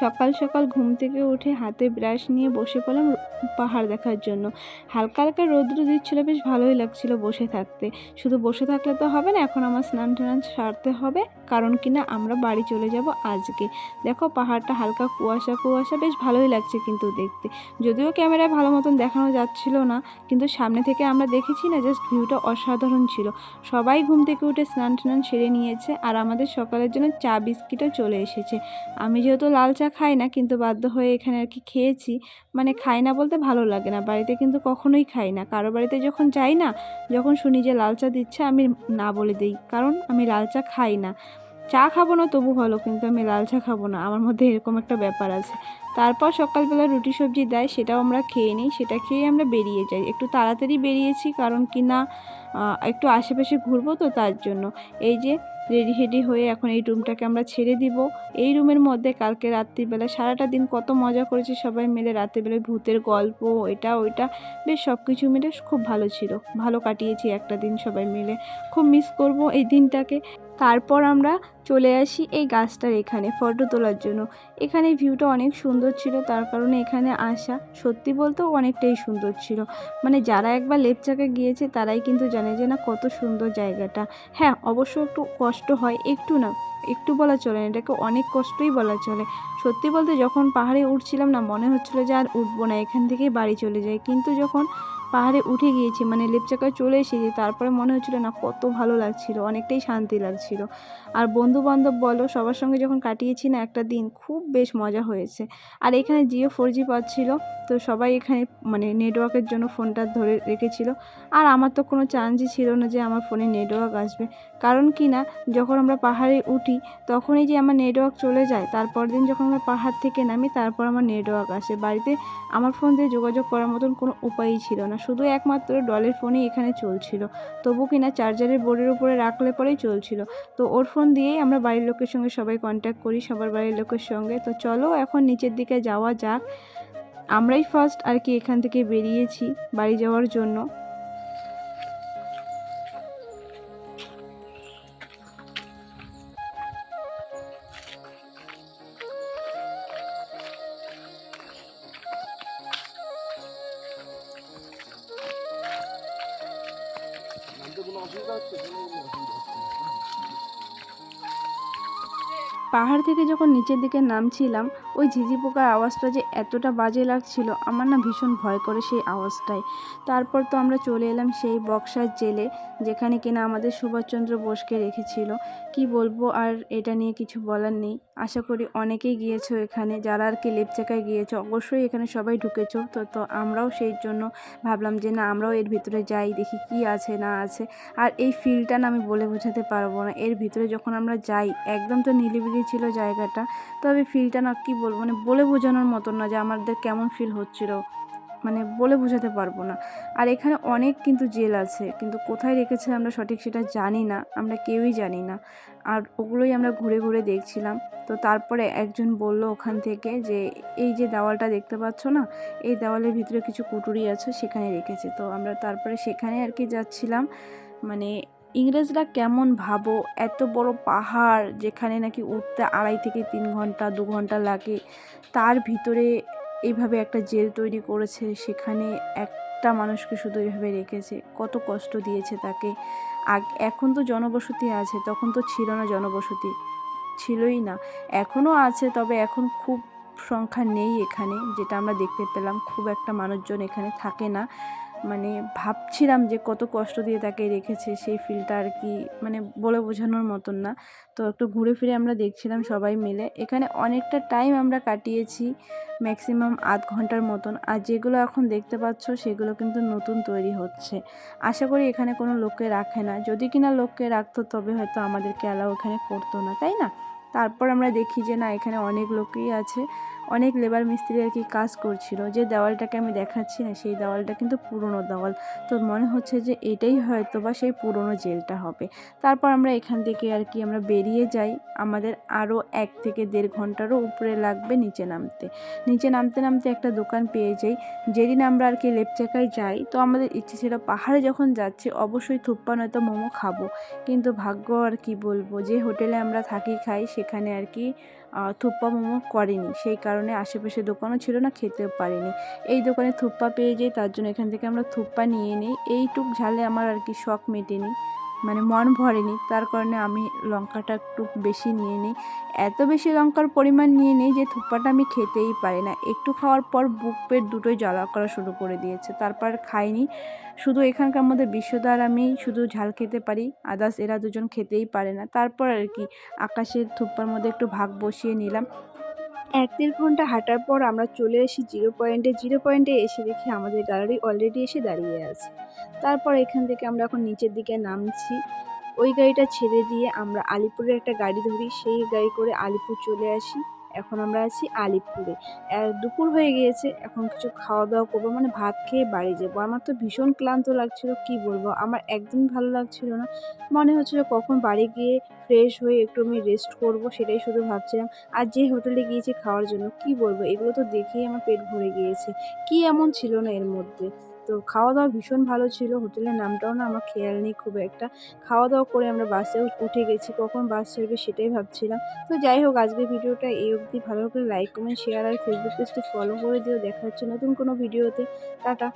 সকাল সকাল ঘুম থেকে উঠে হাতে ব্রাশ নিয়ে বসে পড়লাম পাহাড় দেখার জন্য। হালকা হালকা রৌদ্র দিচ্ছিল, বেশ ভালোই লাগছিল বসে থাকতে। শুধু বসে থাকলে তো হবে না, এখন আমার স্নান টান সারতে হবে, কারণ কিনা আমরা বাড়ি চলে যাব আজকে। দেখো পাহাড়টা হালকা কুয়াশা কুয়াশা, বেশ ভালোই লাগছে কিন্তু দেখতে। যদিও ক্যামেরায় ভালো মতন দেখানো যাচ্ছিল না, কিন্তু সামনে থেকে আমরা দেখেছি না, জাস্ট ভিউটা অসাধারণ ছিল। সবাই ঘুম থেকে উঠে স্নান টান সেরে নিয়েছে, আর আমাদের সকালের জন্য চা বিস্কিটও চলে এসেছে। আমি যেহেতু লাল চা খাই না, কিন্তু বাধ্য হয়ে এখানে আর কি খেয়েছি। মানে খাই না বলতে ভালো লাগে না, বাড়িতে কিন্তু কখনোই খাই না। কারো বাড়িতে যখন যাই না, যখন শুনি যে লাল চা দিচ্ছে, আমি না বলে দিই, কারণ আমি লাল চা খাই না। চা খাবো না তবু ভালো, কিন্তু আমি লাল চা খাবো না, আমার মধ্যে এরকম একটা ব্যাপার আছে। তারপর সকালবেলা রুটি সবজি দেয়, সেটাও আমরা খেয়ে নিই। সেটা খেয়ে আমরা বেরিয়ে যাই। একটু তাড়াতাড়ি বেরিয়েছি, কারণ কি না একটু আশেপাশে ঘুরবো, তো তার জন্য। এই যে রেডি হেডি হয়ে এখন এই রুমটাকে আমরা ছেড়ে দিব। এই রুমের মধ্যে কালকে রাত্রিবেলা সারাটা দিন কত মজা করেছি সবাই মিলে। রাত্রিবেলায় ভূতের গল্প, এটা ওইটা, বেশ সব কিছু মিলে খুব ভালো ছিল। ভালো কাটিয়েছি একটা দিন সবাই মিলে। খুব মিস করব এই দিনটাকে। তারপর আমরা চলে আসি এই গাছটার এখানে ফটো তোলার জন্য। এখানে ভিউটা অনেক সুন্দর ছিল, তার কারণে এখানে আসা। সত্যি বলতেও অনেকটাই সুন্দর ছিল। মানে যারা একবার লেপচাকে গিয়েছে তারাই কিন্তু জানে যে না, কত সুন্দর জায়গাটা। হ্যাঁ, অবশ্য একটু কষ্ট হয়, একটু না, একটু বলা চলে না, এটাকে অনেক কষ্টই বলা চলে। সত্যি বলতে যখন পাহাড়ে উঠছিলাম না, মনে হচ্ছিলো যে আর উঠবো না, এখান থেকেই বাড়ি চলে যাই। কিন্তু যখন পাহাড়ে উঠে গিয়েছি, মানে লেপচাকায় চলে এসেছি, তারপরে মনে হচ্ছিলো না, কত ভালো লাগছিল, অনেকটাই শান্তি লাগছিল। আর বন্ধু বান্ধব বলো, সবার সঙ্গে যখন কাটিয়েছি না একটা দিন, খুব বেশ মজা হয়েছে। আর এখানে জিও 4G পাচ্ছিল, তো সবাই এখানে মানে নেটওয়ার্কের জন্য ফোনটা ধরে রেখেছিল। আর আমার তো কোনো চান্সই ছিল না যে আমার ফোনে নেটওয়ার্ক আসবে, কারণ কি না যখন আমরা পাহাড়ে উঠি তখনই যে আমার নেটওয়ার্ক চলে যায়, তারপর দিন যখন আমরা পাহাড় থেকে নামি তারপর আমার নেটওয়ার্ক আসে। বাড়িতে আমার ফোন দিয়ে যোগাযোগ করার মতন কোনো উপায়ই ছিল না, শুধু একমাত্র ডলের ফোনই এখানে চলছিল। তবু কিনা চার্জারের বোর্ডের উপরে রাখলে পরেই চলছিল। তো ওর ফোন দিয়েই আমরা বাড়ির লোকের সঙ্গে সবাই কন্ট্যাক্ট করি, সবার বাড়ির লোকের সঙ্গে। তো চলো এখন নিচের দিকে যাওয়া যাক। আমরাই ফার্স্ট আর কি এখান থেকে বেরিয়েছি বাড়ি যাওয়ার জন্য। পাহাড় থেকে যখন নিচের দিকে নামছিলাম, ওই ঝিঝি পোকার আওয়াজটা যে এতটা বাজে লাগছিল, আমার না ভীষণ ভয় করে সেই আওয়াজটায়। তারপর তো আমরা চলে এলাম সেই বক্সার জেলে, যেখানে কিনা আমাদের সুভাষচন্দ্র বোসকে রেখেছিল। কি বলবো, আর এটা নিয়ে কিছু বলার নেই। আশা করি অনেকেই গিয়েছো এখানে, যারা আর কি লেপচাকায় গিয়েছো অবশ্যই এখানে সবাই ঢুকেছো। তো আমরাও সেই জন্য ভাবলাম যে না, আমরাও এর ভিতরে যাই, দেখি কি আছে না আছে। আর এই ফিলটা না আমি বলে বোঝাতে পারবো না। এর ভিতরে যখন আমরা যাই, একদম তো নিলিবিলি ছিল জায়গাটা, তবে ফিলটা না কি বলবো, মানে বলে বোঝানোর মতন না যে আমাদের কেমন ফিল হচ্ছিল, মানে বলে বোঝাতে পারবো না। আর এখানে অনেক কিন্তু জেল আছে, কিন্তু কোথায় রেখেছে আমরা সঠিক সেটা জানি না, আমরা কেউই জানি না। আর ওগুলোই আমরা ঘুরে ঘুরে দেখছিলাম। তো তারপরে একজন বলল ওখান থেকে যে এই যে দেওয়ালটা দেখতে পাচ্ছ না, এই দেওয়ালের ভিতরে কিছু কুটুরি আছে, সেখানে রেখেছে। তো আমরা তারপরে সেখানে আর কি যাচ্ছিলাম। মানে ইংরেজরা কেমন ভাবো, এত বড় পাহাড় যেখানে নাকি উঠতে 2.5 থেকে 3 ঘন্টা 2 ঘন্টা লাগে, তার ভিতরে এইভাবে একটা জেল তৈরি করেছে, সেখানে একটা মানুষকে শুধু এইভাবে রেখেছে, কত কষ্ট দিয়েছে তাকে। এখন তো জনবসতি আছে, তখন তো ছিল না জনবসতি, ছিলই না। এখনও আছে, তবে এখন খুব সংখ্যা নেই এখানে, যেটা আমরা দেখতে পেলাম, খুব একটা মানুষজন এখানে থাকে না। মানে ভাবছিলাম যে কত কষ্ট দিয়ে তাকে রেখেছে, সেই ফিলটা আর কি মানে বলে বোঝানোর মতন না। তো একটু ঘুরে ফিরে আমরা দেখছিলাম সবাই মিলে। এখানে অনেকটা টাইম আমরা কাটিয়েছি, ম্যাক্সিমাম আধ ঘন্টার মতন। আর যেগুলো এখন দেখতে পাচ্ছ সেগুলো কিন্তু নতুন তৈরি হচ্ছে। আশা করি এখানে কোনো লোককে রাখে না, যদি কিনা লোককে রাখতো তবে হয়তো আমাদেরকে অ্যালাউ এখানে করতো না, তাই না? তারপর আমরা দেখি যে না, এখানে অনেক লোকই আছে, অনেক লেবার মিস্ত্রি আর কি কাজ করছিল। যে দেওয়ালটাকে আমি দেখাচ্ছি না, সেই দেওয়ালটা কিন্তু পুরনো দেওয়াল। তো মনে হচ্ছে যে এটাই হয়তো বা সেই পুরনো জেলটা হবে। তারপর আমরা এখান থেকে আর কি আমরা বেরিয়ে যাই। আমাদের আরও 1 থেকে 1.5 ঘন্টারও উপরে লাগবে নিচে নামতে। নিচে নামতে নামতে একটা দোকান পেয়ে যাই। যেদিন আমরা আর কি লেপচাকায় যাই, তো আমাদের ইচ্ছে ছিল পাহাড়ে যখন যাচ্ছি অবশ্যই থুপ্পা নয়তো মোমো খাবো। কিন্তু ভাগ্য আর কি বলবো, যে হোটেলে আমরা থাকি খাই সেখানে আর কি থুপ্পা মোমো করেনি, সেই কারণে আশেপাশে দোকানও ছিল না, খেতেও পারিনি। এই দোকানে থুপ্পা পেয়ে যাই, তার জন্য এখান থেকে আমরা থুপ্পা নিয়ে নিই। এইটুক ঝালে আমার আর কি শখ মেটেনি, মানে মন ভরেনি, তার কারণে আমি লঙ্কাটা একটু বেশি নিয়ে নিই। এত বেশি লঙ্কার পরিমাণ নিয়ে নিই যে থুপ্পাটা আমি খেতেই পারি না। একটু খাওয়ার পর বুক পেট দুটোই জ্বালা করা শুরু করে দিয়েছে, তারপর খাইনি। শুধু এখানকার মধ্যে বিশ্বদা আর আমি শুধু ঝাল খেতে পারি, আদার্স এরা দুজন খেতেই পারে না। তারপর আর কি আকাশের থুপ্পার মধ্যে একটু ভাগ বসিয়ে নিলাম। 1-1.5 ঘন্টা হাঁটার পর আমরা চলে আসি জিরো পয়েন্টে। জিরো পয়েন্টে এসে দেখি আমাদের গ্যালারি অলরেডি এসে দাঁড়িয়ে আছে। তারপর এখান থেকে আমরা এখন নিচের দিকে নামছি। ওই গাড়িটা ছেড়ে দিয়ে আমরা আলিপুরের একটা গাড়ি ধরি, সেই গাড়ি করে আলিপুর চলে আসি। এখন আমরা আছি আলিপুরে। দুপুর হয়ে গিয়েছে, এখন কিছু খাওয়া দাওয়া করবো, মানে ভাত খেয়ে বাড়ি যাবো। আমার তো ভীষণ ক্লান্ত লাগছিল, কি বলবো, আমার একদমই ভালো লাগছিল না। মনে হচ্ছিল কখন বাড়ি গিয়ে ফ্রেশ হয়ে একটু আমি রেস্ট করবো, সেটাই শুধু ভাবছিলাম। আর যে হোটেলে গিয়েছি খাওয়ার জন্য, কি বলবো, এগুলো তো দেখেই আমার পেট ভরে গিয়েছে। কি এমন ছিল না এর মধ্যে। তো খাওয়া দাওয়া ভীষণ ভালো ছিল, হোটেলের নামটাও না আমার খেয়াল নেই খুব একটা। খাওয়া দাওয়া করে আমরা বাসেও উঠে গেছি, কখন বাস ছাড়বে সেটাই ভাবছিলাম। তো যাই হোক, আজকের ভিডিওটা এই অবধি। ভালো লাগলে লাইক, কমেন্ট, শেয়ার আর ফেসবুক পেজটি ফলো করে দিও। দেখা হচ্ছে নতুন কোনো ভিডিওতে। টাটা।